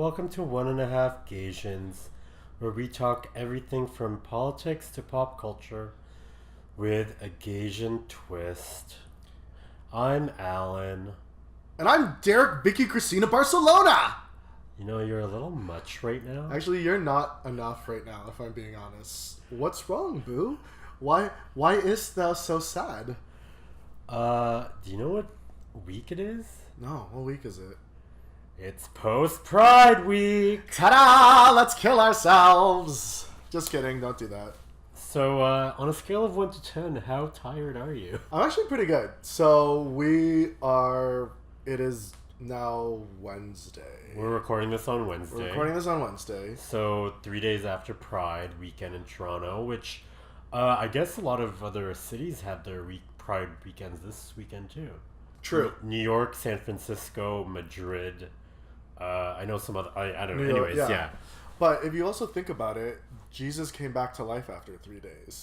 welcome to 1.5 Gaysians, where we talk everything from politics to pop culture with a Gaysian twist. I'm Alan. And I'm Derrick, Vicky, Christina, Barcelona! You know, you're a little much right now. Actually, you're not enough right now, if I'm being honest. What's wrong, boo? Why is thou so sad? Do you know what week it is? No, what week is it? It's post-Pride week! Ta-da! Let's kill ourselves! Just kidding, don't do that. So, on a scale of 1 to 10, how tired are you? I'm actually pretty good. So, it is now Wednesday. We're recording this on Wednesday. So, So, 3 days after Pride weekend in Toronto, which I guess a lot of other cities had their Pride weekends this weekend too. True. New York, San Francisco, Madrid. I know some other. I don't know. New York, Anyways, yeah. But if you also think about it, Jesus came back to life after 3 days.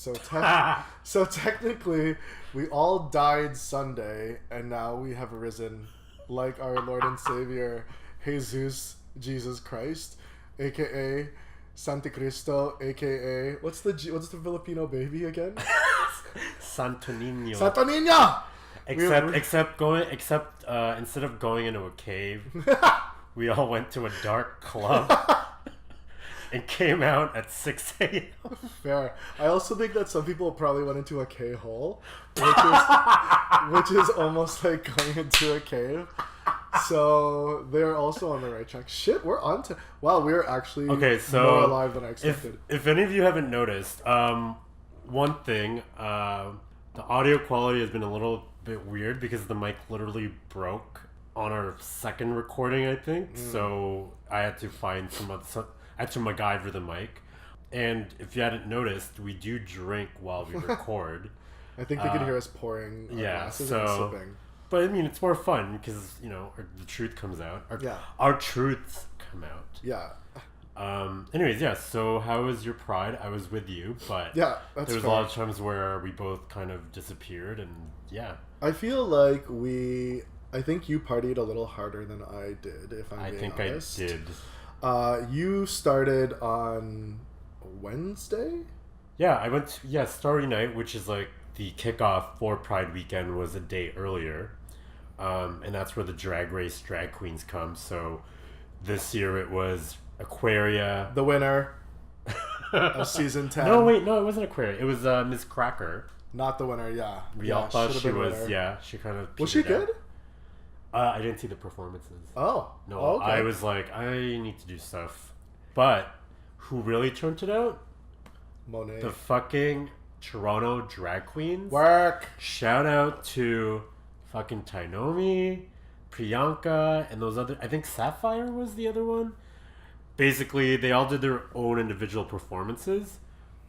So technically, we all died Sunday, and now we have risen like our Lord and Savior, Jesus Christ, aka Santi Cristo, aka what's the Filipino baby again? Santo Niño. Santo Niño. Except instead of going into a cave, we all went to a dark club and came out at 6 a.m. Fair. I also think that some people probably went into a K-hole, which is almost like going into a cave. So they're also on the right track. Shit, we're on to... Wow, we're actually more alive than I expected. If any of you haven't noticed, one thing, the audio quality has been a little bit weird because the mic literally broke on our second recording, I think. So I had to find I had to MacGyver the mic. And if you hadn't noticed, we do drink while we record. I think they can hear us pouring glasses and sipping. But I mean, it's more fun because, you know, the truth comes out. Our truths come out. Yeah. Anyways, yeah, so how was your Pride? I was with you, but yeah, there was a lot of times where we both kind of disappeared, and yeah. I feel like I think you partied a little harder than I did, if I'm being honest. I did. You started on Wednesday? Yeah, I went to, Starry Night, which is like the kickoff for Pride weekend, was a day earlier. And that's where the drag queens come. So this year it was Aquaria. The winner of season 10. No, it wasn't Aquaria. It was Miss Cracker. Not the winner, yeah. We all thought she was, she kind of... Was she good? I didn't see the performances. Oh. No, okay. I was like, I need to do stuff. But who really turned it out? Monet. The fucking Toronto drag queens. Work. Shout out to fucking Tainomi, Priyanka, and those other... I think Sapphire was the other one. Basically, they all did their own individual performances,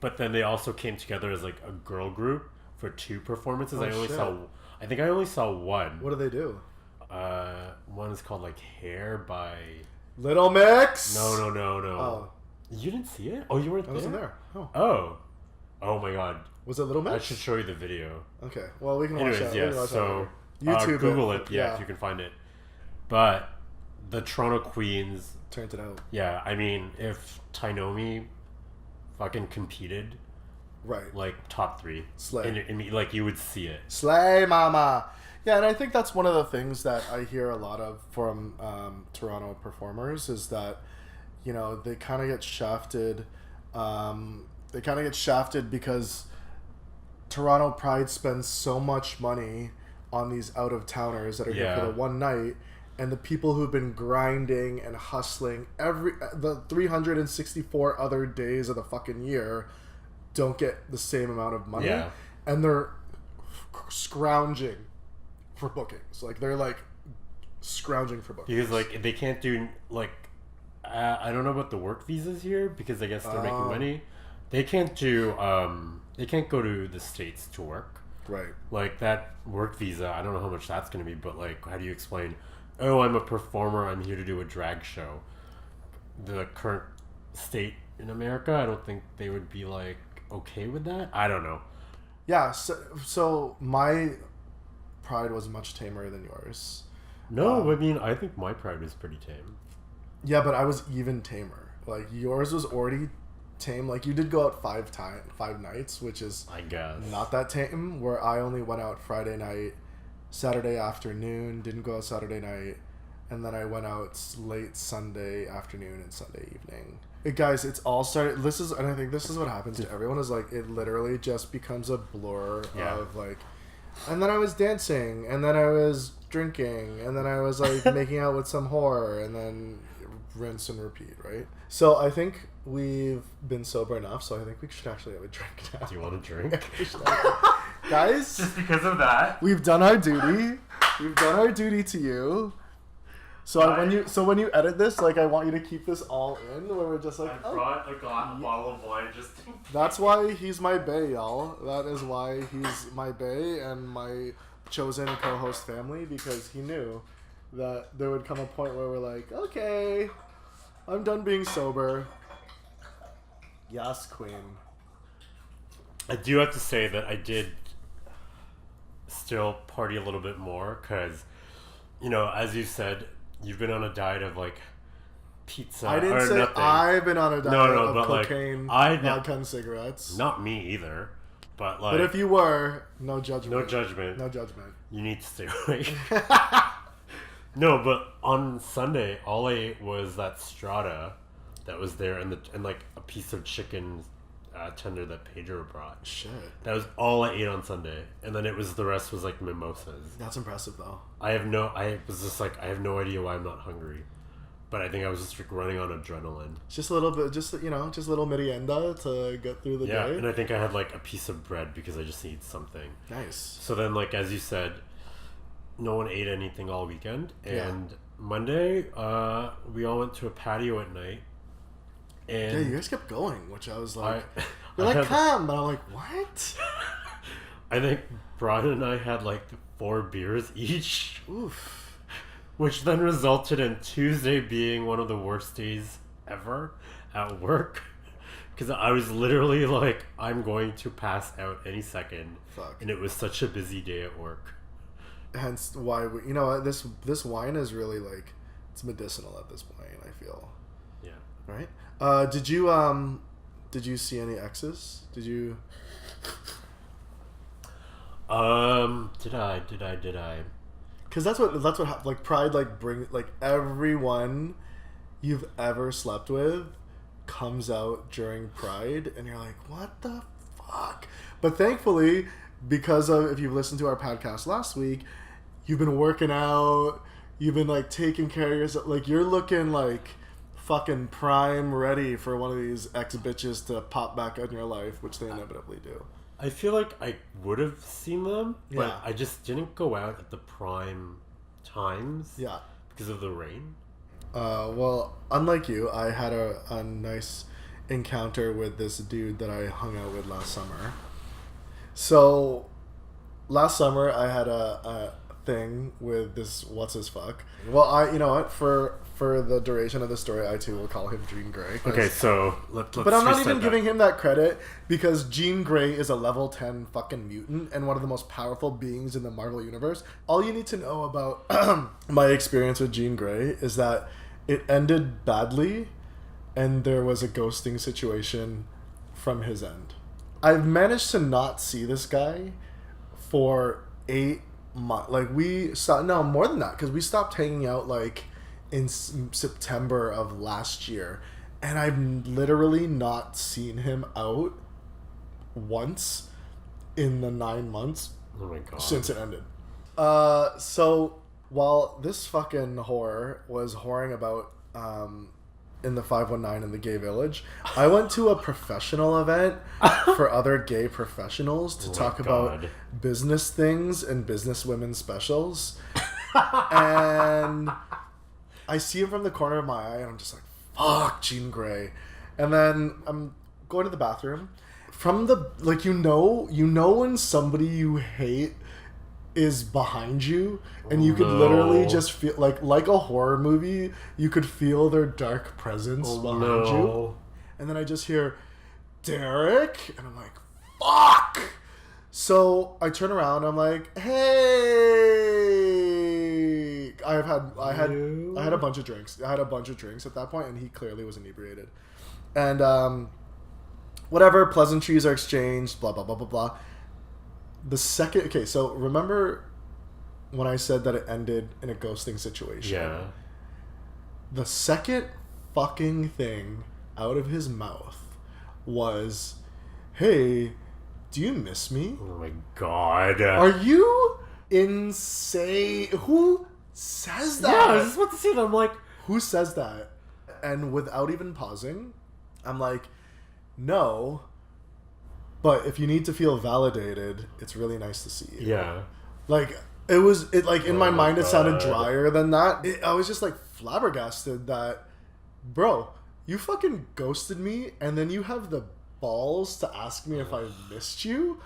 but then they also came together as like a girl group for 2 performances. I think I only saw one. What do they do? One is called like Hair by Little Mix. No. Oh, you didn't see it? Oh, you weren't there? I wasn't there. Oh my god. Was it Little Mix? I should show you the video. Okay. Well, we can watch that. Yeah. So YouTube Google it. Yeah, if you can find it. But the Toronto Queens turned it out. Yeah, I mean, if Tainomi fucking competed, right, like top 3, slay, and like you would see it. Slay, mama. Yeah, and I think that's one of the things that I hear a lot of from Toronto performers is that, you know, they kind of get shafted. They kind of get shafted because Toronto Pride spends so much money on these out-of-towners that are here for the one night, and the people who've been grinding and hustling the 364 other days of the fucking year don't get the same amount of money, and they're scrounging for bookings. Like, they're like scrounging for bookings because like they can't do like I don't know about the work visas here because I guess they're making money. They can't do they can't go to the States to work. Right. Like that work visa, I don't know how much that's going to be, but like how do you explain, oh, I'm a performer, I'm here to do a drag show. The current state in America, I don't think they would be like okay with that. I don't know. Yeah, so my Pride was much tamer than yours. No, I mean, I think my Pride was pretty tame. Yeah, but I was even tamer. Like, yours was already tame. Like, you did go out 5 nights, which is I guess not that tame. Where I only went out Friday night, Saturday afternoon, didn't go out Saturday night, and then I went out late Sunday afternoon and Sunday evening. Guys, it's all started. And I think this is what happens to everyone. Is like it literally just becomes a blur of like. And then I was dancing, and then I was drinking, and then I was like making out with some whore, and then rinse and repeat, right? So I think we've been sober enough, so I think we should actually have a drink now. Do you want a drink? Guys, just because of that, we've done our duty. We've done our duty to you. So when you edit this, like I want you to keep this all in, where we're just like. I brought a bottle of wine just. That's why he's my bae, y'all. That is why he's my bae and my chosen co-host family, because he knew that there would come a point where we're like, okay, I'm done being sober. Yes, queen. I do have to say that I did still party a little bit more because, as you said, you've been on a diet of like pizza. I didn't say nothing. I've been on a diet of cocaine, vodka, and cigarettes. Not me either, but like. But if you were, no judgment. No judgment. No judgment. You need to stay away. No, but on Sunday, all I ate was that strata that was there, and like a piece of chicken tender that Pedro brought. Shit. That was all I ate on Sunday, and then the rest was like mimosas. That's impressive, though. I was just like, I have no idea why I'm not hungry, but I think I was just like running on adrenaline. Just a little bit, just little merienda to get through the day. Yeah, and I think I had like a piece of bread because I just need something. Nice. So then, like as you said, no one ate anything all weekend, and Monday, we all went to a patio at night. And yeah, you guys kept going, which I was like, you're like, come, but I'm like, what? I think Brian and I had like 4 beers each. Oof. Which then resulted in Tuesday being one of the worst days ever at work. Because I was literally like, I'm going to pass out any second. Fuck. And it was such a busy day at work. Hence why this wine is really like, it's medicinal at this point, I feel. Yeah. Right? Did you see any exes? Did you? Did I? Because that's what like Pride bring like everyone you've ever slept with comes out during Pride, and you're like, what the fuck? But thankfully, because of, if you've listened to our podcast last week, you've been working out, you've been like taking care of yourself, like you're looking like fucking prime ready for one of these ex-bitches to pop back in your life, which they inevitably do. I feel like I would have seen them, but Yeah. I just didn't go out at the prime times. Yeah. Because of the rain. Well, unlike you, I had a nice encounter with this dude that I hung out with last summer. So, last summer I had a thing with this what's-his-fuck. Well, you know what, for the duration of the story, I too will call him Jean Grey. Okay, so let's but I'm not even giving him that credit, because Jean Grey is a level 10 fucking mutant and one of the most powerful beings in the Marvel Universe. All you need to know about my experience with Jean Grey is that it ended badly, and there was a ghosting situation from his end. I've managed to not see this guy for 8 months. Like, more than that, because we stopped hanging out like in September of last year, and I've literally not seen him out once in the 9 months since it ended. So while this fucking whore was whoring about in the 519 in the gay village, I went to a professional event for other gay professionals to talk about business things and business women specials. And I see him from the corner of my eye, and I'm just like, fuck, Jean Grey. And then I'm going to the bathroom. From the, like, you know when somebody you hate is behind you, and you could literally just feel, like a horror movie, you could feel their dark presence behind you. And then I just hear, Derrick? And I'm like, fuck! So I turn around, I'm like, hey! I had a bunch of drinks. I had a bunch of drinks at that point, and he clearly was inebriated. And whatever, pleasantries are exchanged, blah blah blah blah blah. So remember when I said that it ended in a ghosting situation? Yeah. The second fucking thing out of his mouth was, "Hey, do you miss me?" Oh my god. Are you insane? Who says that? Yeah, I was just about to say that. I'm like, who says that? And without even pausing, I'm like, no, but if you need to feel validated, it's really nice to see you. yeah. Like, in my mind, it sounded God. drier than that. I was just like flabbergasted that, bro, you fucking ghosted me, and then you have the balls to ask me if I missed you?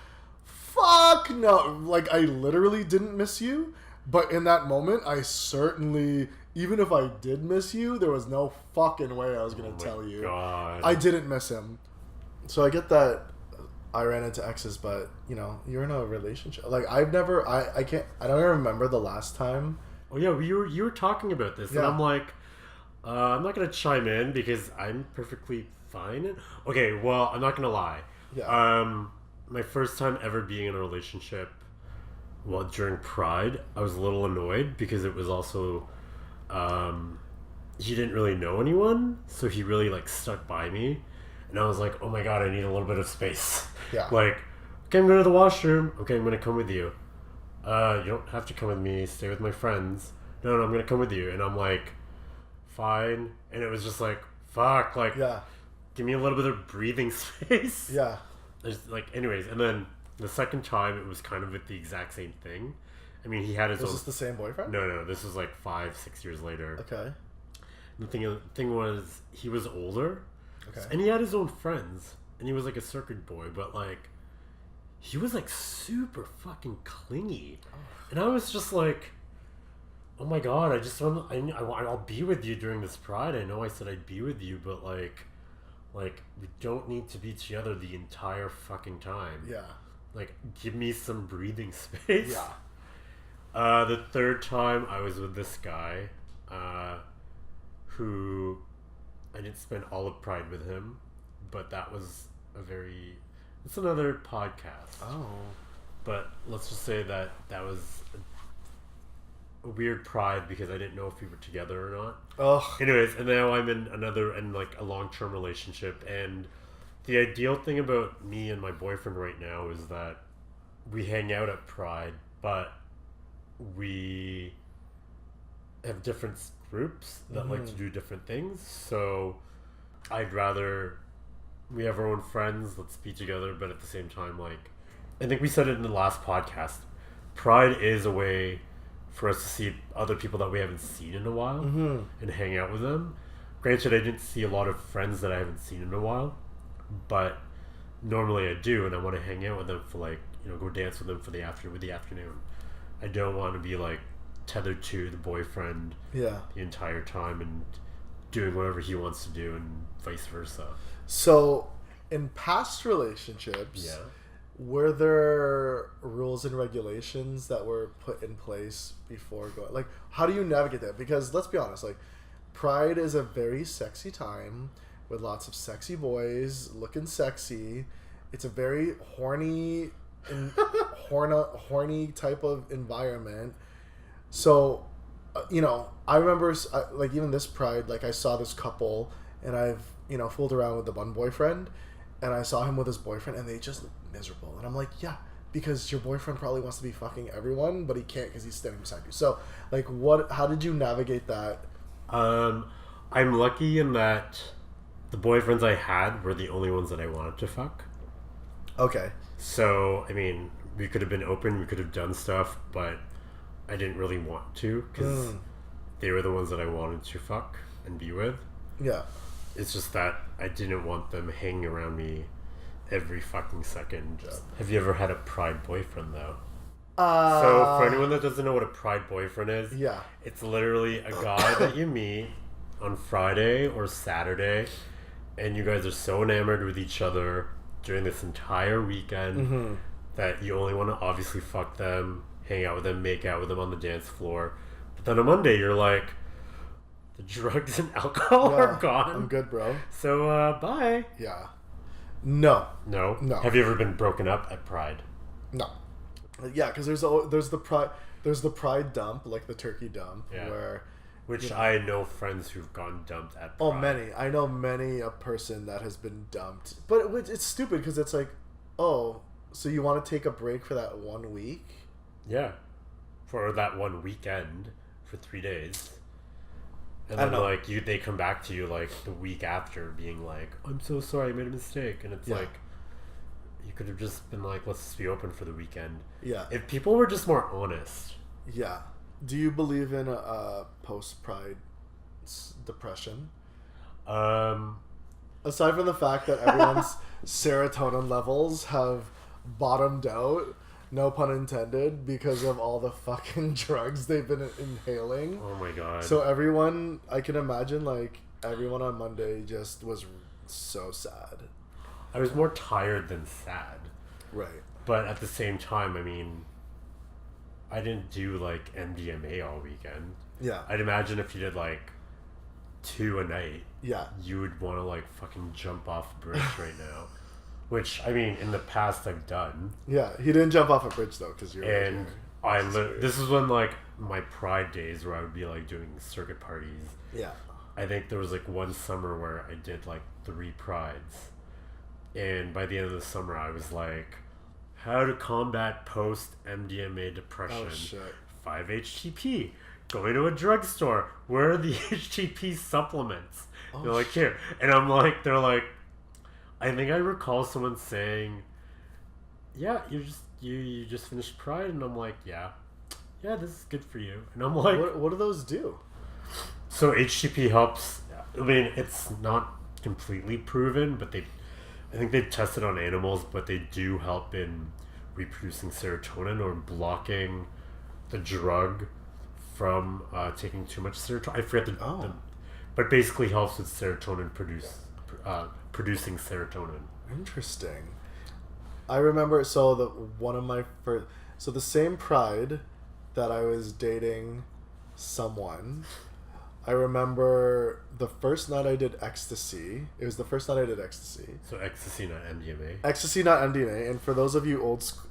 Fuck no. Like, I literally didn't miss you, but in that moment, I certainly, even if I did miss you, there was no fucking way I was gonna tell you. God. I didn't miss him. So I get that I ran into exes, but you know, you're in a relationship. Like, I don't even remember the last time. Oh yeah, you were talking about this, and I'm like, I'm not gonna chime in because I'm perfectly fine. Okay, well, I'm not gonna lie. Yeah. My first time ever being in a relationship, well, during Pride, I was a little annoyed because it was also, he didn't really know anyone, so he really like stuck by me, and I was like, oh my god, I need a little bit of space. Yeah. Like, okay, I'm going to the washroom. Okay, I'm gonna come with you. You don't have to come with me. Stay with my friends. No, I'm gonna come with you. And I'm like, fine. And it was just like, fuck. Like, Yeah. give me a little bit of breathing space. Yeah. Just, like, anyways. And then the second time, it was kind of with the exact same thing. I mean, he had his own. Was this the same boyfriend? No. This was like 5-6 years later. Okay. The thing was, he was older. Okay. And he had his own friends. And he was like a circuit boy. But like, he was like super fucking clingy. And I was just like, oh my god, I'll be with you during this Pride. I know I said I'd be with you, but like we don't need to be together the entire fucking time. Yeah. Like, give me some breathing space. Yeah. The third time I was with this guy, who I didn't spend all of Pride with him, but that was it's another podcast. Oh. But let's just say that was a weird Pride because I didn't know if we were together or not. Ugh. Anyways, and now I'm in like a long-term relationship, and the ideal thing about me and my boyfriend right now is that we hang out at Pride, but we have different groups that like to do different things. So I'd rather we have our own friends, let's be together, but at the same time, like, I think we said it in the last podcast, Pride is a way for us to see other people that we haven't seen in a while and hang out with them. Granted, I didn't see a lot of friends that I haven't seen in a while, but normally I do, and I want to hang out with them for like, you know, go dance with them for the afternoon. I don't want to be like tethered to the boyfriend the entire time and doing whatever he wants to do and vice versa. So, in past relationships, were there rules and regulations that were put in place before going? Like, how do you navigate that? Because let's be honest, like, Pride is a very sexy time with lots of sexy boys looking sexy. It's a very horny type of environment. So, you know, I remember, like, even this Pride, like, I saw this couple, and I've, you know, fooled around with the one boyfriend, and I saw him with his boyfriend, and they just look miserable. And I'm like, yeah, because your boyfriend probably wants to be fucking everyone, but he can't because he's standing beside you. So, like, how did you navigate that? I'm lucky in that the boyfriends I had were the only ones that I wanted to fuck. Okay. So, I mean, we could have been open, we could have done stuff, but I didn't really want to because they were the ones that I wanted to fuck and be with. Yeah. It's just that I didn't want them hanging around me every fucking second. Have you ever had a Pride boyfriend, though? So, for anyone that doesn't know what a Pride boyfriend is, it's literally a guy that you meet on Friday or Saturday, and you guys are so enamored with each other during this entire weekend that you only want to obviously fuck them, hang out with them, make out with them on the dance floor. But then on Monday you're like, the drugs and alcohol are gone. I'm good, bro. So bye. Yeah. No. No. No. Have you ever been broken up at Pride? No. Yeah, because there's the pride dump, like the turkey dump, where. Which I know friends who've gotten dumped at Pride. Oh, many. I know many a person that has been dumped. But it's stupid because it's like, oh, so you want to take a break for that 1 week? Yeah. For that one weekend for 3 days. And then, like, they come back to you, like, the week after being like, I'm so sorry, I made a mistake. And it's like, you could have just been like, let's just be open for the weekend. Yeah. If people were just more honest. Yeah. Do you believe in a post-Pride depression? Aside from the fact that everyone's serotonin levels have bottomed out, no pun intended, because of all the fucking drugs they've been inhaling. Oh my god. So everyone, I can imagine, like, everyone on Monday just was so sad. I was more tired than sad. Right. But at the same time, I mean, I didn't do, like, MDMA all weekend. Yeah. I'd imagine if you did, like, 2 a night, you would want to, like, fucking jump off a bridge right now. Which, I mean, in the past I've done. Yeah, he didn't jump off a bridge, though, because you're... And this is when, like, my Pride days where I would be, like, doing circuit parties. Yeah. I think there was, like, one summer where I did, like, 3 Prides. And by the end of the summer, I was like, how to combat post-MDMA depression. Oh, shit. 5-HTP. Going to a drugstore. Where are the HTP supplements? Oh, they're like, here. And I'm like, they're like, I think I recall someone saying, yeah, you just finished Pride. And I'm like, yeah, this is good for you. And I'm like, what do those do? So HTP helps. I mean, it's not completely proven, but I think they've tested on animals, but they do help in reproducing serotonin or blocking the drug from taking too much serotonin. I forget but basically helps with serotonin producing serotonin. Interesting. I remember the same Pride that I was dating someone. I remember the first night I did ecstasy. It was the first night I did ecstasy. So ecstasy, not MDMA. Ecstasy, not MDMA. And for those of you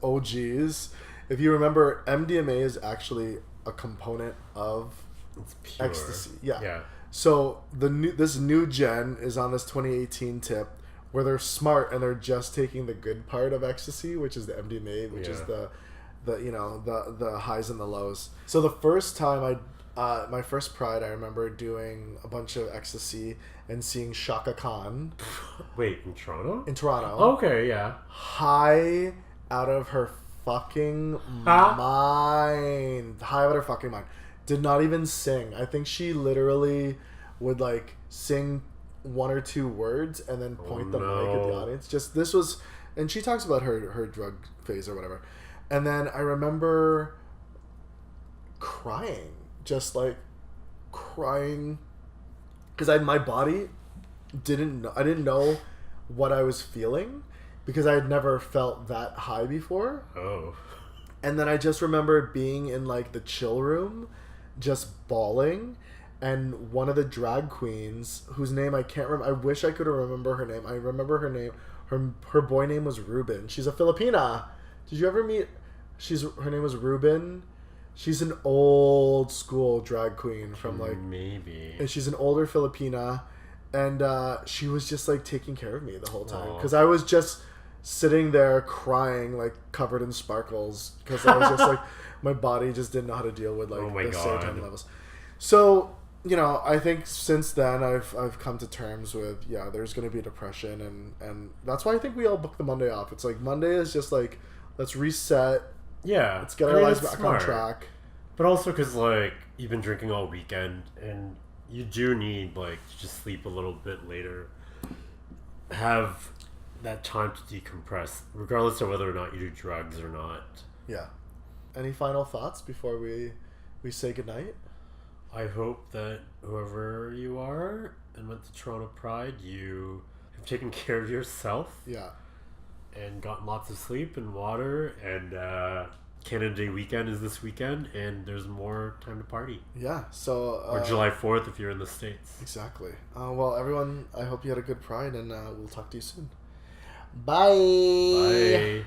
OGs, if you remember, MDMA is actually a component of ecstasy. Yeah. So this new gen is on this 2018 tip where they're smart and they're just taking the good part of ecstasy, which is the MDMA, which is the highs and the lows. So the first time my first Pride, I remember doing a bunch of ecstasy and seeing Shaka Khan. Wait, in Toronto? In Toronto. Okay, yeah. High out of her fucking mind. High out of her fucking mind. Did not even sing. I think she literally would, like, sing 1 or 2 words and then point the mic at the audience. And she talks about her drug phase or whatever. And then I remember crying. Just like crying because my body I didn't know what I was feeling because I had never felt that high before. And then I just remember being in, like, the chill room just bawling, and one of the drag queens whose name I can't remember, I wish I could remember her name. I remember her name. Her boy name was Ruben. She's a Filipina. Did you ever meet her name was Ruben. She's an old school drag queen from, like... Maybe. And she's an older Filipina. And she was just, like, taking care of me the whole time. Because I was just sitting there crying, like, covered in sparkles. Because I was just, like... My body just didn't know how to deal with, like, the serotonin levels. So, you know, I think since then I've come to terms with, there's going to be depression. And that's why I think we all book the Monday off. It's like, Monday is just, like, let's reset... Yeah. Let's get our lives back on track. But also because, like, you've been drinking all weekend and you do need, like, to just sleep a little bit later. Have that time to decompress, regardless of whether or not you do drugs or not. Yeah. Any final thoughts before we say goodnight? I hope that whoever you are and went to Toronto Pride, you have taken care of yourself. Yeah. And gotten lots of sleep and water and Canada Day weekend is this weekend, and there's more time to party. Yeah, so... Or July 4th if you're in the States. Exactly. Well, everyone, I hope you had a good Pride, and we'll talk to you soon. Bye! Bye!